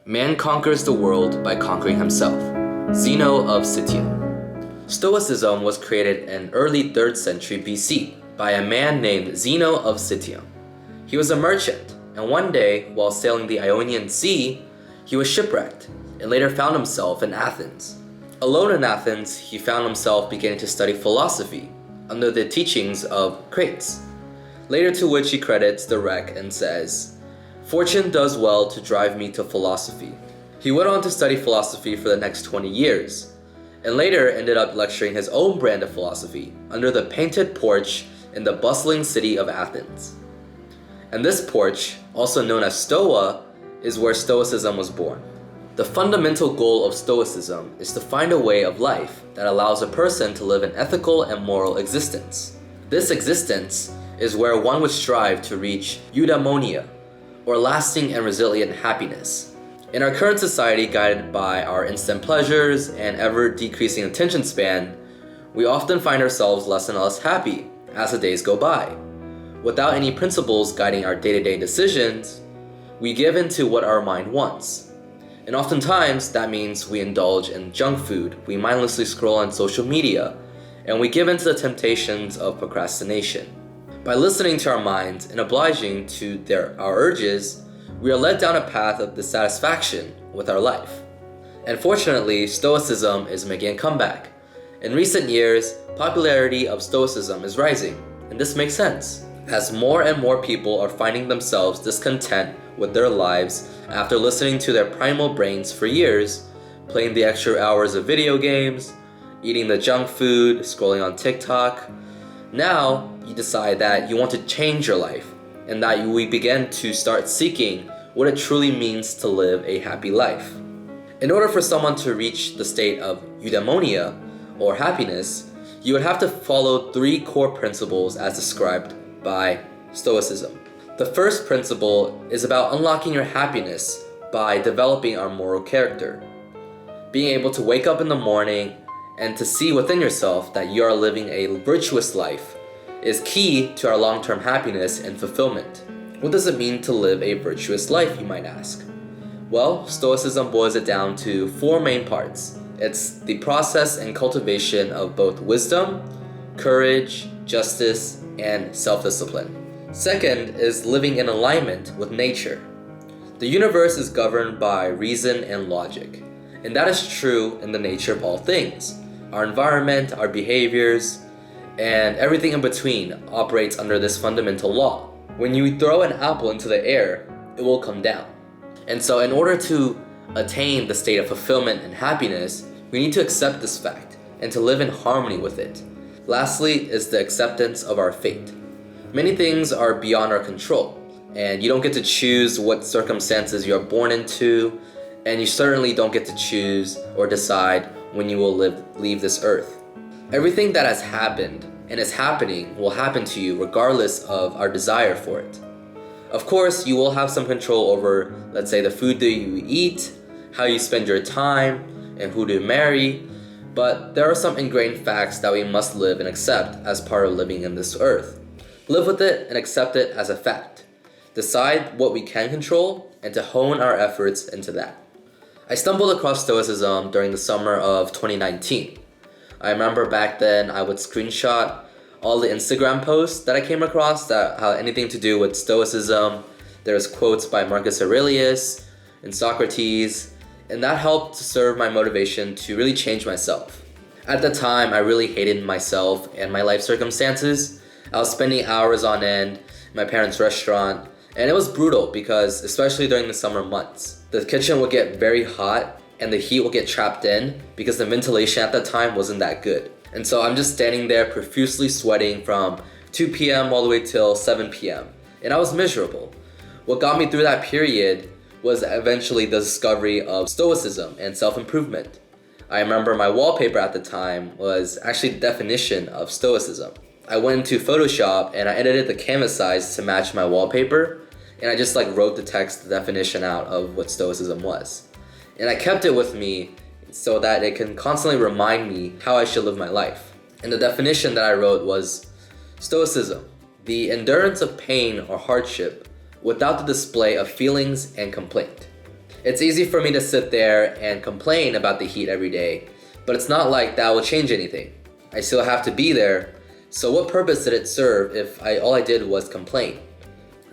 Man conquers the world by conquering himself. Zeno of Citium. Stoicism was created in early 3rd century BC by a man named Zeno of Citium. He was a merchant, and one day, while sailing the Ionian Sea, he was shipwrecked and later found himself in Athens. Alone in Athens, he found himself beginning to study philosophy under the teachings of Crates, later to which he credits the wreck and says, "Fortune does well to drive me to philosophy." He went on to study philosophy for the next 20 years, and later ended up lecturing his own brand of philosophy under the painted porch in the bustling city of Athens. And this porch, also known as Stoa, is where Stoicism was born. The fundamental goal of Stoicism is to find a way of life that allows a person to live an ethical and moral existence. This existence is where one would strive to reach eudaimonia, or lasting and resilient happiness. In our current society, guided by our instant pleasures and ever-decreasing attention span, we often find ourselves less and less happy as the days go by. Without any principles guiding our day-to-day decisions, we give in to what our mind wants. And oftentimes, that means we indulge in junk food, we mindlessly scroll on social media, and we give in to the temptations of procrastination. By listening to our minds and obliging to our urges, we are led down a path of dissatisfaction with our life. And fortunately, Stoicism is making a comeback. In recent years, popularity of Stoicism is rising, and this makes sense, as more and more people are finding themselves discontent with their lives after listening to their primal brains for years, playing the extra hours of video games, eating the junk food, scrolling on TikTok. Now, you decide that you want to change your life, and that we begin to start seeking what it truly means to live a happy life. In order for someone to reach the state of eudaimonia, or happiness, you would have to follow 3 core principles as described by Stoicism. The first principle is about unlocking your happiness by developing our moral character. Being able to wake up in the morning and to see within yourself that you are living a virtuous life is key to our long-term happiness and fulfillment. What does it mean to live a virtuous life, you might ask? Well, Stoicism boils it down to 4 main parts. It's the process and cultivation of both wisdom, courage, justice, and self-discipline. Second is living in alignment with nature. The universe is governed by reason and logic, and that is true in the nature of all things. Our environment, our behaviors, and everything in between operates under this fundamental law. When you throw an apple into the air, it will come down. And so in order to attain the state of fulfillment and happiness, we need to accept this fact and to live in harmony with it. Lastly is the acceptance of our fate. Many things are beyond our control, and you don't get to choose what circumstances you're born into, and you certainly don't get to choose or decide when you will leave this earth. Everything that has happened and is happening will happen to you regardless of our desire for it. Of course, you will have some control over, let's say, the food that you eat, how you spend your time, and who to marry, but there are some ingrained facts that we must live and accept as part of living in this earth. Live with it and accept it as a fact. Decide what we can control and to hone our efforts into that. I stumbled across Stoicism during the summer of 2019. I remember back then I would screenshot all the Instagram posts that I came across that had anything to do with Stoicism. There's quotes by Marcus Aurelius and Socrates, and that helped to serve my motivation to really change myself. At the time, I really hated myself and my life circumstances. I was spending hours on end in my parents' restaurant, and it was brutal because, especially during the summer months, the kitchen would get very hot and the heat would get trapped in because the ventilation at the time wasn't that good. And so I'm just standing there profusely sweating from 2 p.m. all the way till 7 p.m. And I was miserable. What got me through that period was eventually the discovery of Stoicism and self-improvement. I remember my wallpaper at the time was actually the definition of Stoicism. I went into Photoshop and I edited the canvas size to match my wallpaper, and I just wrote the text, the definition out of what Stoicism was. And I kept it with me so that it can constantly remind me how I should live my life. And the definition that I wrote was Stoicism, the endurance of pain or hardship without the display of feelings and complaint. It's easy for me to sit there and complain about the heat every day, but it's not like that will change anything. I still have to be there, so what purpose did it serve if all I did was complain?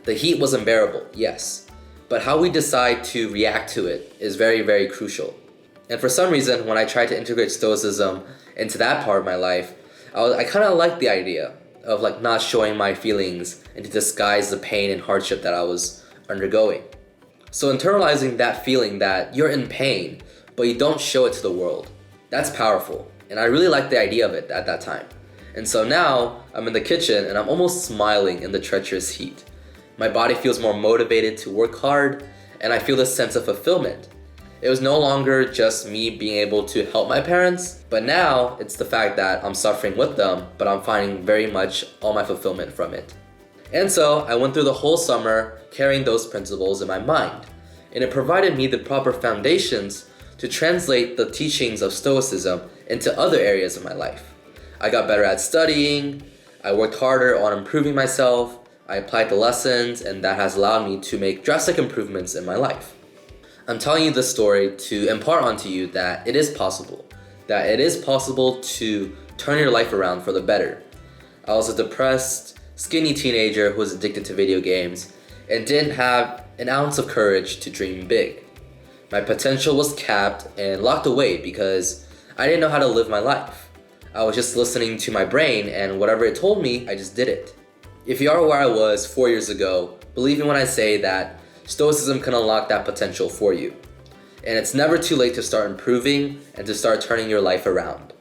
The heat was unbearable, yes, but how we decide to react to it is very, very crucial. And for some reason, when I tried to integrate Stoicism into that part of my life, I kind of liked the idea of like not showing my feelings and to disguise the pain and hardship that I was undergoing. So internalizing that feeling that you're in pain, but you don't show it to the world, that's powerful. And I really liked the idea of it at that time. And so now I'm in the kitchen and I'm almost smiling in the treacherous heat. My body feels more motivated to work hard, and I feel this sense of fulfillment. It was no longer just me being able to help my parents, but now it's the fact that I'm suffering with them, but I'm finding very much all my fulfillment from it. And so I went through the whole summer carrying those principles in my mind, and it provided me the proper foundations to translate the teachings of Stoicism into other areas of my life. I got better at studying, I worked harder on improving myself, I applied the lessons, and that has allowed me to make drastic improvements in my life. I'm telling you this story to impart onto you that it is possible to turn your life around for the better. I was a depressed, skinny teenager who was addicted to video games and didn't have an ounce of courage to dream big. My potential was capped and locked away because I didn't know how to live my life. I was just listening to my brain, and whatever it told me, I just did it. If you are where I was 4 years ago, believe me when I say that Stoicism can unlock that potential for you. And it's never too late to start improving and to start turning your life around.